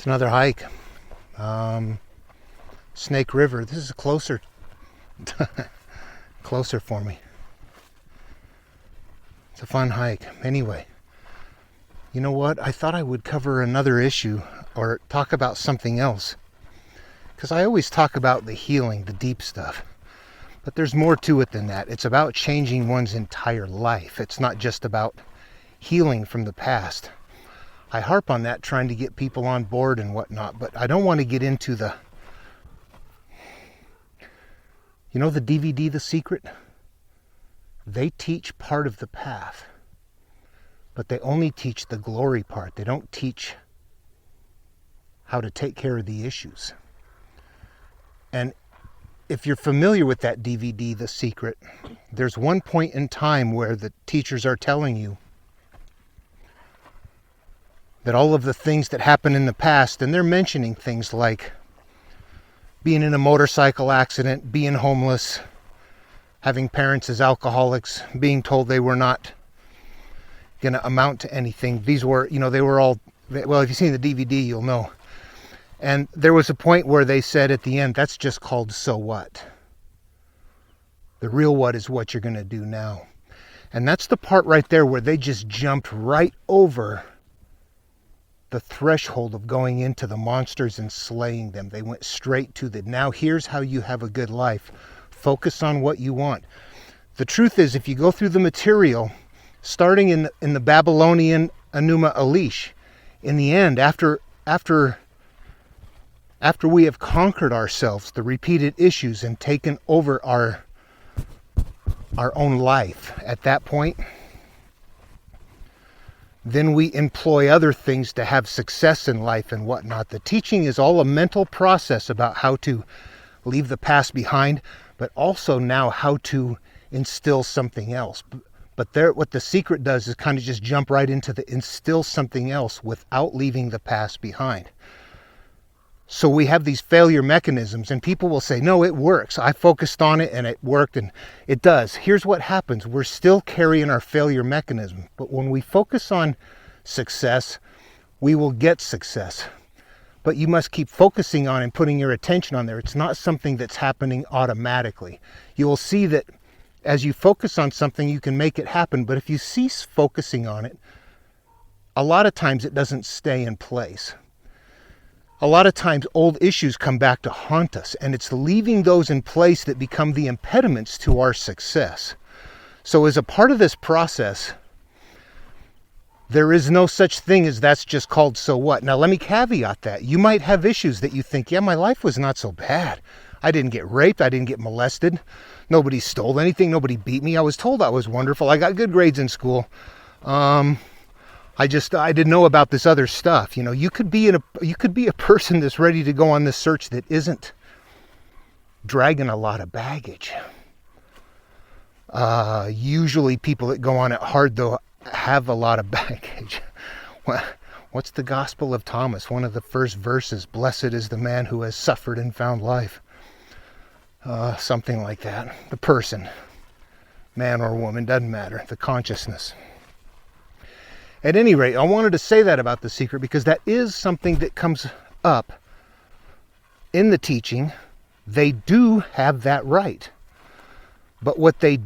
another hike. Snake River. This is closer closer for me. It's a fun hike. Anyway, you know what? I thought I would cover another issue or talk about something else. Because I always talk about the healing, the deep stuff. But there's more to it than that. It's about changing one's entire life. It's not just about healing from the past. I harp on that, trying to get people on board and whatnot, but I don't want to get into the... You know the DVD, The Secret? They teach part of the path, but they only teach the glory part. They don't teach how to take care of the issues. And if you're familiar with that DVD, The Secret, there's one point in time where the teachers are telling you that all of the things that happened in the past, and they're mentioning things like being in a motorcycle accident, being homeless, having parents as alcoholics, being told they were not going to amount to anything. These were, they were all, well, if you've seen the DVD, you'll know. And there was a point where they said at the end, that's just called so what. The real what is what you're going to do now. And that's the part right there where they just jumped right over the threshold of going into the monsters and slaying them. They went straight to the, now here's how you have a good life. Focus on what you want. The truth is, if you go through the material, starting in the Babylonian Enuma Elish, in the end, after we have conquered ourselves, the repeated issues, and taken over our own life, at that point, then we employ other things to have success in life and whatnot. The teaching is all a mental process about how to leave the past behind, but also now how to instill something else. But there, what The Secret does is kind of just jump right into the instill something else without leaving the past behind. So we have these failure mechanisms, and people will say, no, it works. I focused on it and it worked, and it does. Here's what happens. We're still carrying our failure mechanism. But when we focus on success, we will get success. But you must keep focusing on and putting your attention on there. It's not something that's happening automatically. You will see that as you focus on something, you can make it happen. But if you cease focusing on it, a lot of times it doesn't stay in place. A lot of times old issues come back to haunt us, and it's leaving those in place that become the impediments to our success. So as a part of this process, there is no such thing as that's just called so what. Now let me caveat that. You might have issues that you think, yeah, my life was not so bad. I didn't get raped. I didn't get molested. Nobody stole anything. Nobody beat me. I was told I was wonderful. I got good grades in school. I didn't know about this other stuff. You could be a person that's ready to go on this search that isn't dragging a lot of baggage. Usually people that go on it hard, though, have a lot of baggage. What's the Gospel of Thomas? One of the first verses, blessed is the man who has suffered and found life. Something like that. The person, man or woman, doesn't matter. The consciousness. At any rate, I wanted to say that about The Secret because that is something that comes up in the teaching. They do have that right. But what they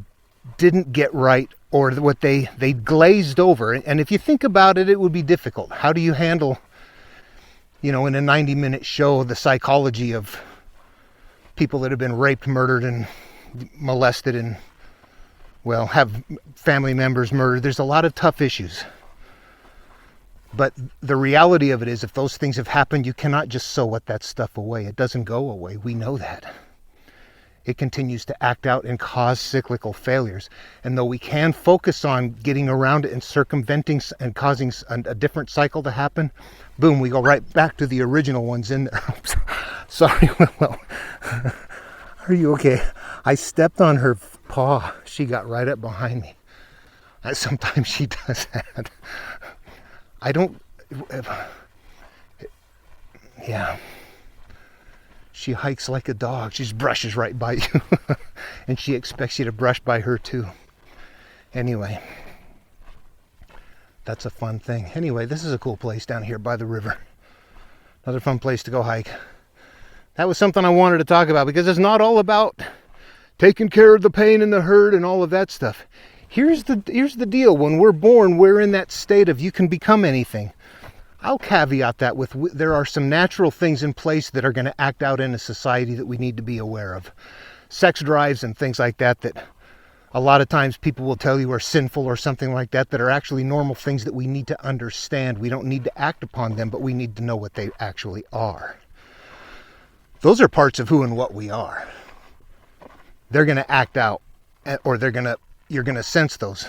didn't get right, or what they glazed over, and if you think about it, it would be difficult. How do you handle, in a 90-minute show, the psychology of people that have been raped, murdered, and molested, and, well, have family members murdered? There's a lot of tough issues. But the reality of it is, if those things have happened, you cannot just sew that stuff away. It doesn't go away. We know that. It continues to act out and cause cyclical failures. And though we can focus on getting around it and circumventing and causing a different cycle to happen, boom, we go right back to the original ones in there. Sorry, Willow. Are you okay? I stepped on her paw. She got right up behind me. Sometimes she does that. Yeah. She hikes like a dog. She just brushes right by you. And she expects you to brush by her too. Anyway, that's a fun thing. Anyway, this is a cool place down here by the river. Another fun place to go hike. That was something I wanted to talk about because it's not all about taking care of the pain and the hurt and all of that stuff. Here's the deal. When we're born, we're in that state of you can become anything. I'll caveat that with there are some natural things in place that are going to act out in a society that we need to be aware of. Sex drives and things like that a lot of times people will tell you are sinful or something like that are actually normal things that we need to understand. We don't need to act upon them, but we need to know what they actually are. Those are parts of who and what we are. They're going to act out, or you're going to sense those.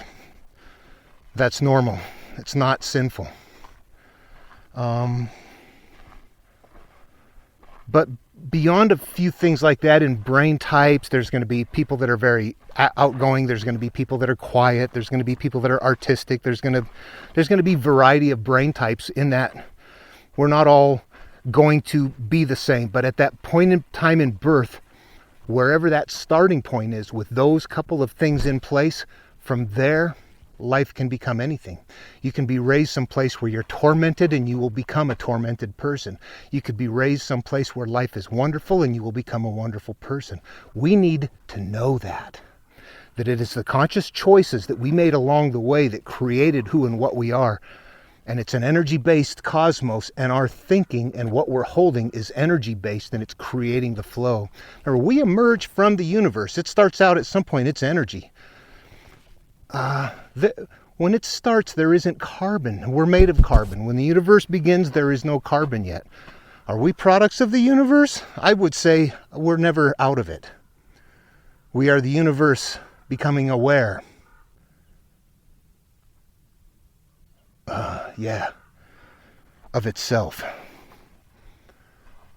That's normal. It's not sinful. But beyond a few things like that in brain types, there's going to be people that are very outgoing. There's going to be people that are quiet. There's going to be people that are artistic. There's going to be variety of brain types in that. We're not all going to be the same. But at that point in time in birth, wherever that starting point is with those couple of things in place, from there, life can become anything. You can be raised someplace where you're tormented and you will become a tormented person. You could be raised someplace where life is wonderful and you will become a wonderful person. We need to know that it is the conscious choices that we made along the way that created who and what we are. And it's an energy-based cosmos, and our thinking and what we're holding is energy-based, and it's creating the flow. Remember, we emerge from the universe. It starts out at some point, it's energy. When it starts, there isn't carbon. We're made of carbon. When the universe begins, there is no carbon yet. Are we products of the universe? I would say we're never out of it. We are the universe becoming aware. Of itself.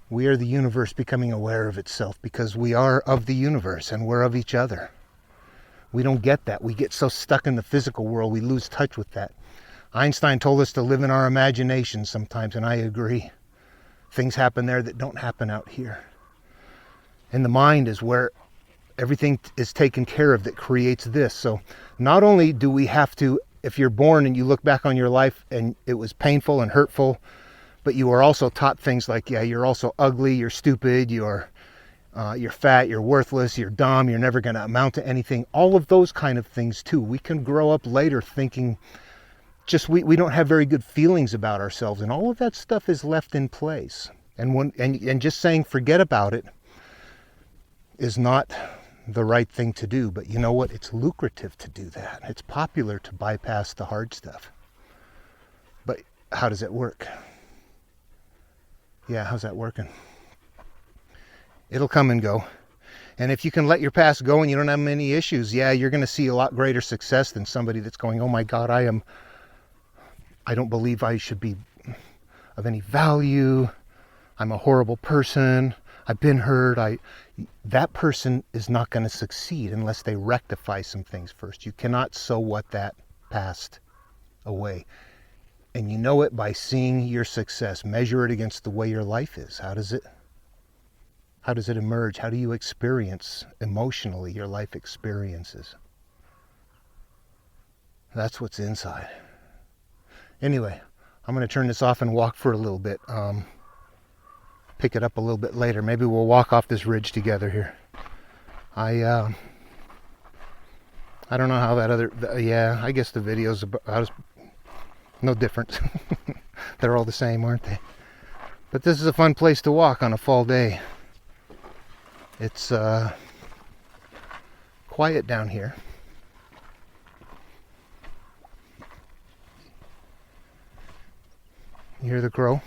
We are the universe becoming aware of itself because we are of the universe and we're of each other. We don't get that. We get so stuck in the physical world, we lose touch with that. Einstein told us to live in our imagination sometimes, and I agree. Things happen there that don't happen out here. And the mind is where everything is taken care of that creates this. So not only do we have to, if you're born and you look back on your life and it was painful and hurtful, but you are also taught things like, you're also ugly, you're stupid, you're fat, you're worthless, you're dumb, you're never going to amount to anything. All of those kind of things too. We can grow up later thinking we don't have very good feelings about ourselves, and all of that stuff is left in place. And just saying forget about it is not the right thing to do. But you know what? It's lucrative to do that. It's popular to bypass the hard stuff. But how does it work? How's that working? It'll come and go. And if you can let your past go and you don't have many issues, you're going to see a lot greater success than somebody that's going, oh my God, I don't believe I should be of any value. I'm a horrible person. I've been hurt. That person is not going to succeed unless they rectify some things first. You cannot so what that past away. And you know it by seeing your success. Measure it against the way your life is. How does it emerge? How do you experience emotionally your life experiences? That's what's inside. Anyway, I'm going to turn this off and walk for a little bit. Pick it up a little bit later. Maybe we'll walk off this ridge together here. I don't know how that I guess the videos about no different. They're all the same, aren't they? But this is a fun place to walk on a fall day. It's quiet down here. You hear the crow?